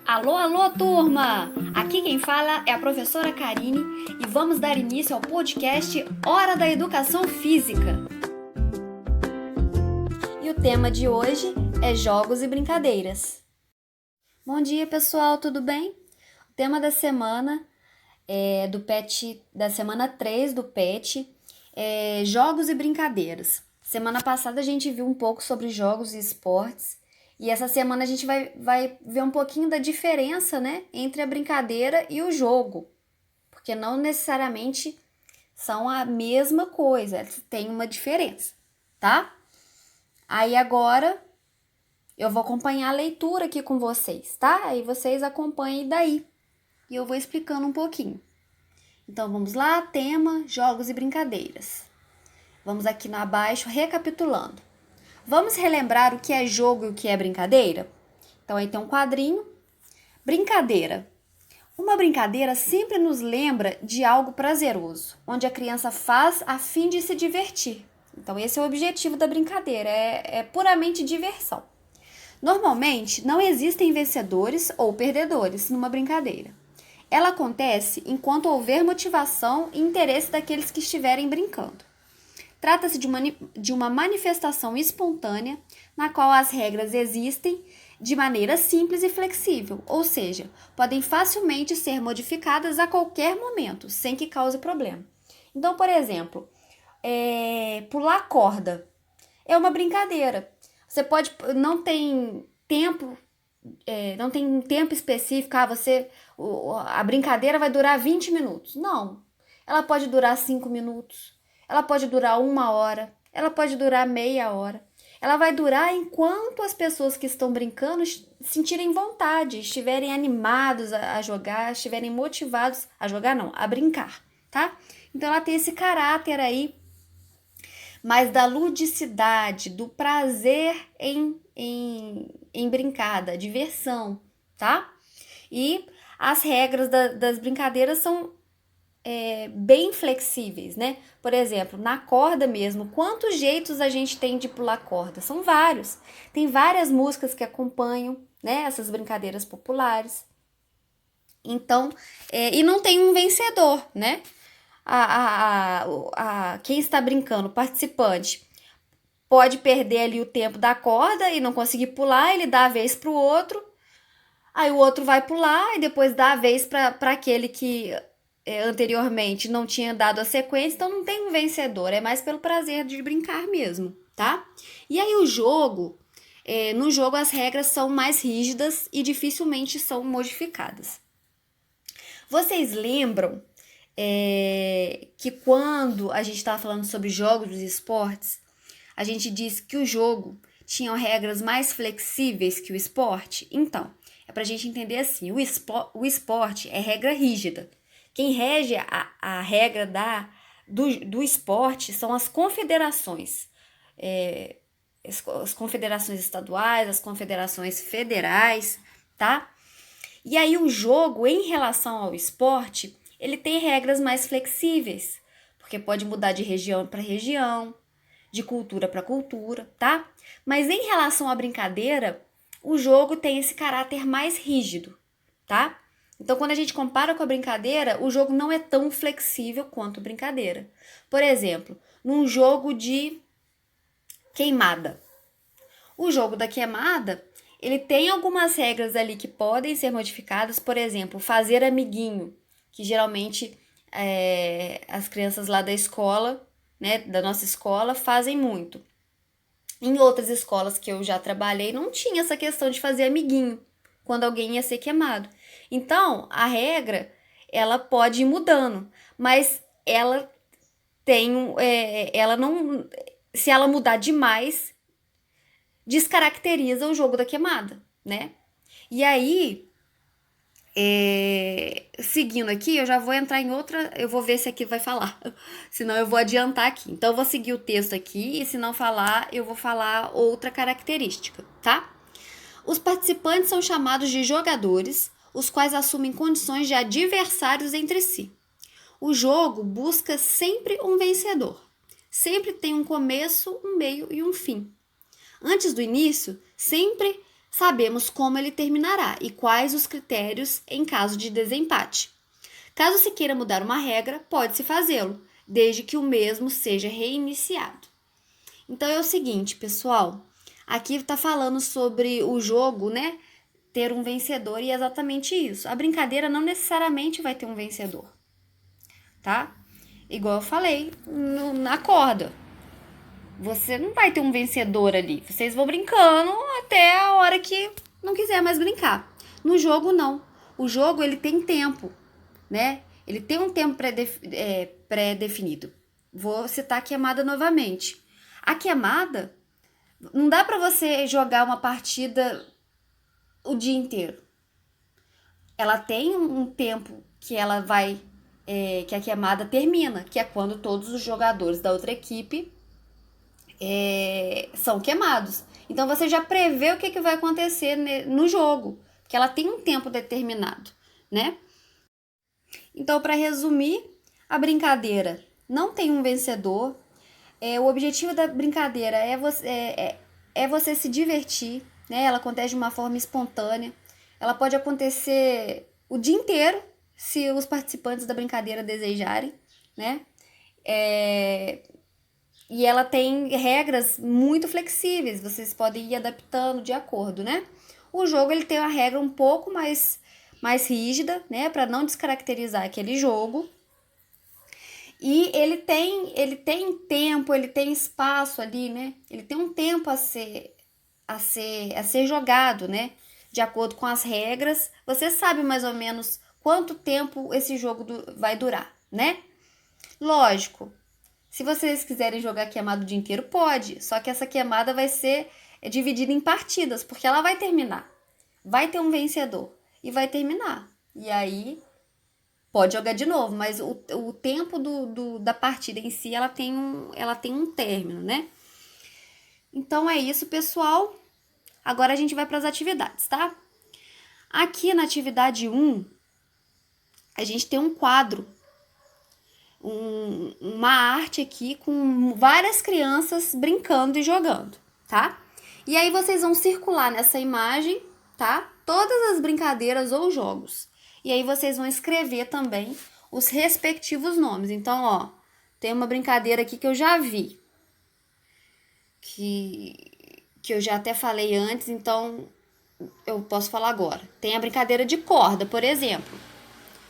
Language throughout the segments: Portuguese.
Alô, alô, turma! Aqui quem fala é a professora Karine e vamos dar início ao podcast Hora da Educação Física. E o tema de hoje é jogos e brincadeiras. Bom dia, pessoal, tudo bem? O tema da semana é da semana 3 do PET é jogos e brincadeiras. Semana passada a gente viu um pouco sobre jogos e esportes. E essa semana a gente vai ver um pouquinho da diferença, né, entre a brincadeira e o jogo. Porque não necessariamente são a mesma coisa, tem uma diferença, tá? Aí agora eu vou acompanhar a leitura aqui com vocês, tá? Aí vocês acompanhem daí. E eu vou explicando um pouquinho. Então vamos lá, tema, jogos e brincadeiras. Vamos aqui no abaixo recapitulando. Vamos relembrar o que é jogo e o que é brincadeira? Então, aí tem um quadrinho. Brincadeira. Uma brincadeira sempre nos lembra de algo prazeroso, onde a criança faz a fim de se divertir. Então, esse é o objetivo da brincadeira, é puramente diversão. Normalmente, não existem vencedores ou perdedores numa brincadeira. Ela acontece enquanto houver motivação e interesse daqueles que estiverem brincando. Trata-se de uma manifestação espontânea na qual as regras existem de maneira simples e flexível, ou seja, podem facilmente ser modificadas a qualquer momento, sem que cause problema. Então, por exemplo, pular corda é uma brincadeira. Você pode, não tem tempo, não tem um tempo específico, a brincadeira vai durar 20 minutos. Não, ela pode durar 5 minutos. Ela pode durar 1 hora, ela pode durar meia hora. Ela vai durar enquanto as pessoas que estão brincando sentirem vontade, estiverem animados a jogar, estiverem motivados a jogar, não, a brincar, tá? Então ela tem esse caráter aí, mais da ludicidade, do prazer em brincar, da diversão, tá? E as regras das brincadeiras são bem flexíveis, né? Por exemplo, na corda mesmo, quantos jeitos a gente tem de pular corda? São vários. Tem várias músicas que acompanham, né, essas brincadeiras populares. Então, e não tem um vencedor, né? Quem está brincando, o participante, pode perder ali o tempo da corda e não conseguir pular, ele dá a vez para o outro, aí o outro vai pular e depois dá a vez para aquele que anteriormente não tinha dado a sequência, então não tem um vencedor, é mais pelo prazer de brincar mesmo, tá? E aí o jogo, no jogo as regras são mais rígidas e dificilmente são modificadas. Vocês lembram que quando a gente estava falando sobre jogos e esportes, a gente disse que o jogo tinha regras mais flexíveis que o esporte? Então, é pra gente entender assim, o esporte é regra rígida. Quem rege a regra do esporte são as confederações. As confederações estaduais, as confederações federais, tá? E aí o jogo, em relação ao esporte, ele tem regras mais flexíveis, porque pode mudar de região para região, de cultura para cultura, tá? Mas em relação à brincadeira, o jogo tem esse caráter mais rígido, tá? Então, quando a gente compara com a brincadeira, o jogo não é tão flexível quanto a brincadeira. Por exemplo, num jogo de queimada. O jogo da queimada, ele tem algumas regras ali que podem ser modificadas. Por exemplo, fazer amiguinho, que geralmente as crianças lá da escola, né, da nossa escola, fazem muito. Em outras escolas que eu já trabalhei, não tinha essa questão de fazer amiguinho quando alguém ia ser queimado. Então, a regra, ela pode ir mudando, mas ela ela não, se ela mudar demais, descaracteriza o jogo da queimada, né? E aí, seguindo aqui, eu já vou entrar em outra, eu vou ver se aqui vai falar, senão eu vou adiantar aqui. Então, eu vou seguir o texto aqui e se não falar, eu vou falar outra característica, tá? Os participantes são chamados de jogadores, os quais assumem condições de adversários entre si. O jogo busca sempre um vencedor. Sempre tem um começo, um meio e um fim. Antes do início, sempre sabemos como ele terminará e quais os critérios em caso de desempate. Caso se queira mudar uma regra, pode-se fazê-lo, desde que o mesmo seja reiniciado. Então é o seguinte, pessoal, aqui está falando sobre o jogo, né? Ter um vencedor e é exatamente isso. A brincadeira não necessariamente vai ter um vencedor, tá? Igual eu falei na corda. Você não vai ter um vencedor ali. Vocês vão brincando até a hora que não quiser mais brincar. No jogo, não. O jogo, ele tem tempo, né? Ele tem um tempo pré-definido. Vou citar a queimada novamente. A queimada, não dá para você jogar uma partida o dia inteiro. Ela tem um tempo que ela vai, que a queimada termina, que é quando todos os jogadores da outra equipe são queimados. Então você já prevê o que vai acontecer no jogo, porque ela tem um tempo determinado, né? Então, para resumir, a brincadeira não tem um vencedor. O objetivo da brincadeira é você se divertir, né? Ela acontece de uma forma espontânea. Ela pode acontecer o dia inteiro, se os participantes da brincadeira desejarem, né? E ela tem regras muito flexíveis, vocês podem ir adaptando de acordo, né? O jogo ele tem uma regra um pouco mais rígida, né? Para não descaracterizar aquele jogo. E ele tem tempo, ele tem espaço ali, né? Ele tem um tempo a ser jogado, né? De acordo com as regras. Você sabe mais ou menos quanto tempo esse jogo vai durar, né? Lógico, se vocês quiserem jogar queimado o dia inteiro, pode. Só que essa queimada vai ser dividida em partidas, porque ela vai terminar. Vai ter um vencedor e vai terminar. E aí pode jogar de novo, mas o tempo da partida em si, ela tem um término, né? Então é isso, pessoal. Agora a gente vai para as atividades, tá? Aqui na atividade 1, a gente tem um quadro, uma arte aqui com várias crianças brincando e jogando, tá? E aí vocês vão circular nessa imagem, tá? Todas as brincadeiras ou jogos. E aí vocês vão escrever também os respectivos nomes. Então, ó, tem uma brincadeira aqui que eu já vi, que eu já até falei antes, então eu posso falar agora. Tem a brincadeira de corda, por exemplo.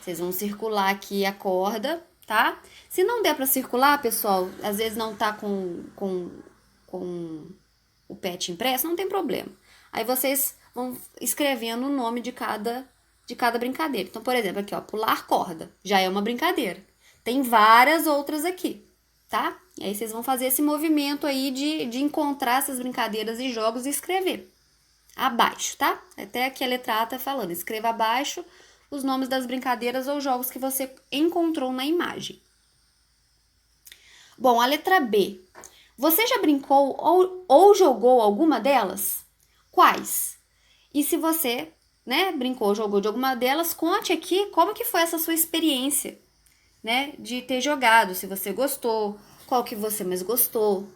Vocês vão circular aqui a corda, tá? Se não der para circular, pessoal, às vezes não tá com o pet impresso, não tem problema. Aí vocês vão escrevendo o nome de cada brincadeira. Então, por exemplo, aqui, ó, pular corda, já é uma brincadeira. Tem várias outras aqui, tá? E aí vocês vão fazer esse movimento aí de encontrar essas brincadeiras e jogos e escrever abaixo, tá? Até aqui a letra A tá falando, escreva abaixo os nomes das brincadeiras ou jogos que você encontrou na imagem. Bom, a letra B. Você já brincou ou jogou alguma delas? Quais? E se você, né, brincou ou jogou de alguma delas, conte aqui como que foi essa sua experiência, né, de ter jogado, se você gostou, qual que você mais gostou,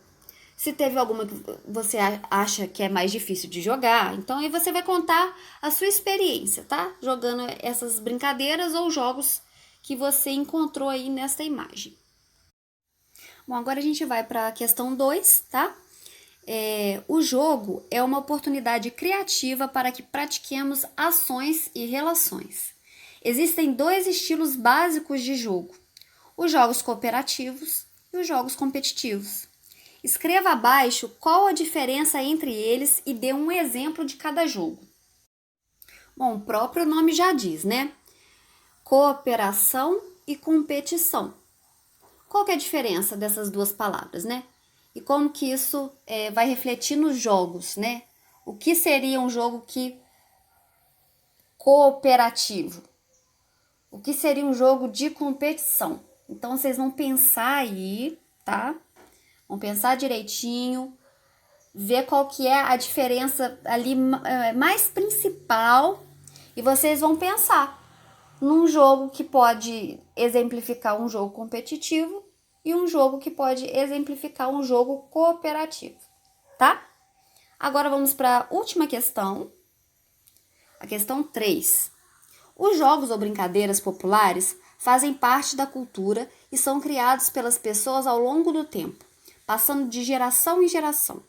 se teve alguma que você acha que é mais difícil de jogar. Então, aí você vai contar a sua experiência, tá? Jogando essas brincadeiras ou jogos que você encontrou aí nesta imagem. Bom, agora a gente vai para a questão 2, tá? O jogo é uma oportunidade criativa para que pratiquemos ações e relações. Existem 2 estilos básicos de jogo: os jogos cooperativos e os jogos competitivos. Escreva abaixo qual a diferença entre eles e dê um exemplo de cada jogo. Bom, o próprio nome já diz, né? Cooperação e competição. Qual que é a diferença dessas duas palavras, né? E como que isso vai refletir nos jogos, né? O que seria um jogo cooperativo? O que seria um jogo de competição? Então, vocês vão pensar aí, tá? Vão pensar direitinho, ver qual que é a diferença ali mais principal e vocês vão pensar num jogo que pode exemplificar um jogo competitivo e um jogo que pode exemplificar um jogo cooperativo, tá? Agora vamos para a última questão, A questão 3. Os jogos ou brincadeiras populares fazem parte da cultura e são criados pelas pessoas ao longo do tempo, passando de geração em geração.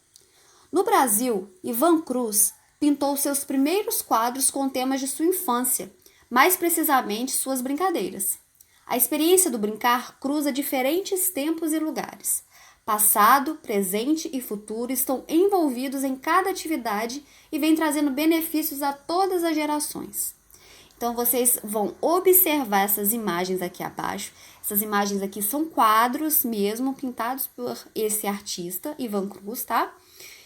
No Brasil, Ivan Cruz pintou seus primeiros quadros com temas de sua infância, mais precisamente suas brincadeiras. A experiência do brincar cruza diferentes tempos e lugares. Passado, presente e futuro estão envolvidos em cada atividade e vem trazendo benefícios a todas as gerações. Então, vocês vão observar essas imagens aqui abaixo. Essas imagens aqui são quadros mesmo, pintados por esse artista, Ivan Cruz, tá?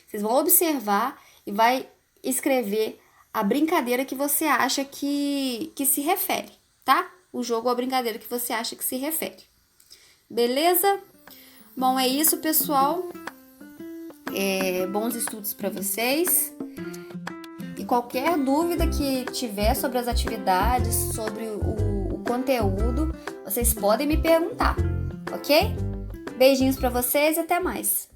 Vocês vão observar e vai escrever a brincadeira que você acha que se refere, tá? O jogo ou a brincadeira que você acha que se refere. Beleza? Bom, é isso, pessoal. Bons estudos para vocês. E qualquer dúvida que tiver sobre as atividades, sobre o conteúdo, vocês podem me perguntar, ok? Beijinhos para vocês e até mais!